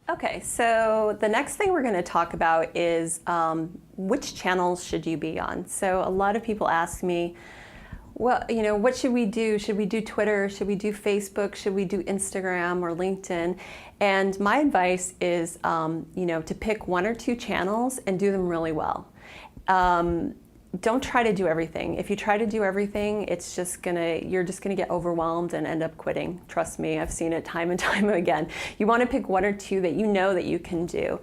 Okay, so the next thing we're going to talk about is which channels should you be on? So a lot of people ask me, well, what should we do? Should we do Twitter? Should we do Facebook? Should we do Instagram or LinkedIn? And my advice is, to pick one or two channels and do them really well. Don't try to do everything. If you try to do everything, you're just gonna get overwhelmed and end up quitting. Trust me, I've seen it time and time again. You want to pick one or two that you know that you can do.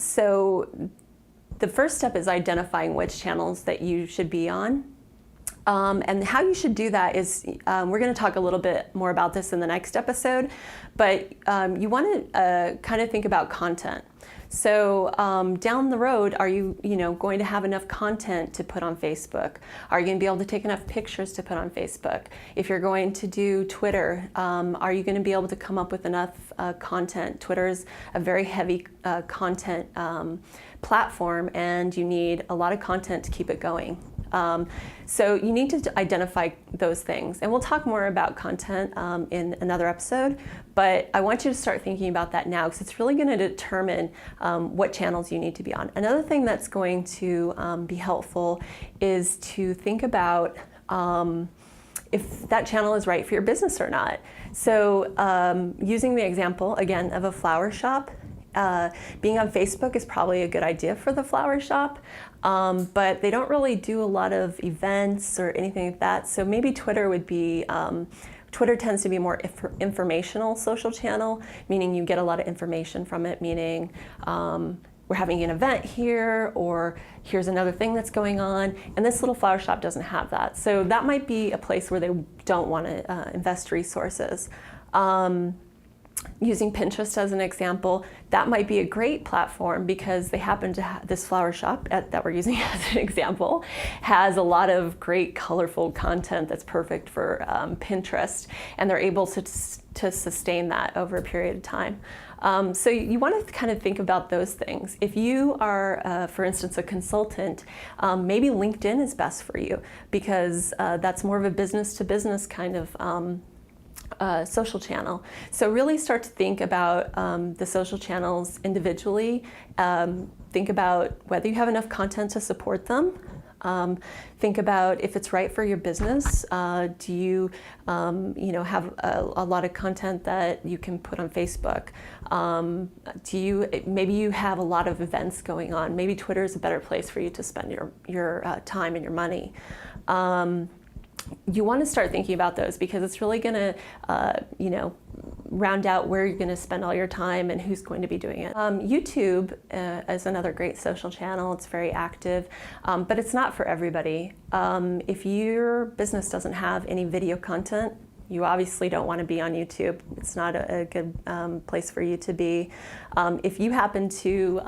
So the first step is identifying which channels that you should be on. And how you should do that is, we're going to talk a little bit more about this in the next episode, but you want to kind of think about content. So down the road, are you going to have enough content to put on Facebook? Are you going to be able to take enough pictures to put on Facebook? If you're going to do Twitter, are you going to be able to come up with enough content? Twitter is a very heavy content platform, and you need a lot of content to keep it going. So you need to identify those things, and we'll talk more about content in another episode, but I want you to start thinking about that now, because it's really going to determine what channels you need to be on. Another thing that's going to be helpful is to think about if that channel is right for your business or not. So using the example again of a flower shop, being on Facebook is probably a good idea for the flower shop, but they don't really do a lot of events or anything like that. So maybe Twitter would be, Twitter tends to be more informational social channel, meaning you get a lot of information from it, meaning we're having an event here, or here's another thing that's going on, and this little flower shop doesn't have that. So that might be a place where they don't want to invest resources. Using Pinterest as an example, that might be a great platform because they happen to have this flower shop that we're using as an example has a lot of great colorful content that's perfect for Pinterest, and they're able to sustain that over a period of time. So you want to kind of think about those things. If you are, for instance, a consultant, maybe LinkedIn is best for you because that's more of a business-to-business kind of social channel. So really start to think about the social channels individually. Think about whether you have enough content to support them. Think about if it's right for your business. Do you, have a lot of content that you can put on Facebook? Maybe you have a lot of events going on. Maybe Twitter is a better place for you to spend your time and your money. You want to start thinking about those because it's really going to, round out where you're going to spend all your time and who's going to be doing it. YouTube is another great social channel. It's very active, but it's not for everybody. If your business doesn't have any video content, you obviously don't want to be on YouTube. It's not a good place for you to be. If you happen to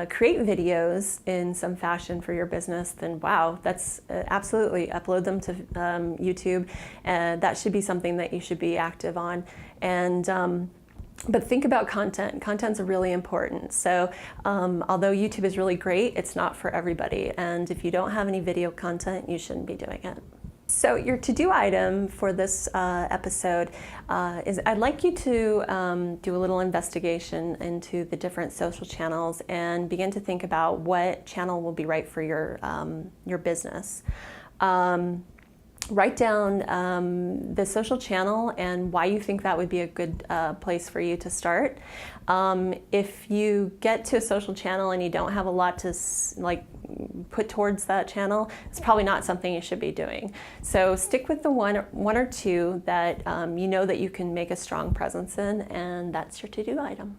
create videos in some fashion for your business, then wow, that's absolutely upload them to YouTube, and that should be something that you should be active on. And but think about content. Content's really important. So although YouTube is really great, it's not for everybody. And if you don't have any video content, you shouldn't be doing it. So your to-do item for this episode is I'd like you to do a little investigation into the different social channels and begin to think about what channel will be right for your business. Write down the social channel and why you think that would be a good place for you to start. If you get to a social channel and you don't have a lot to put towards that channel, it's probably not something you should be doing. So stick with the one or two that you know that you can make a strong presence in, and that's your to-do item.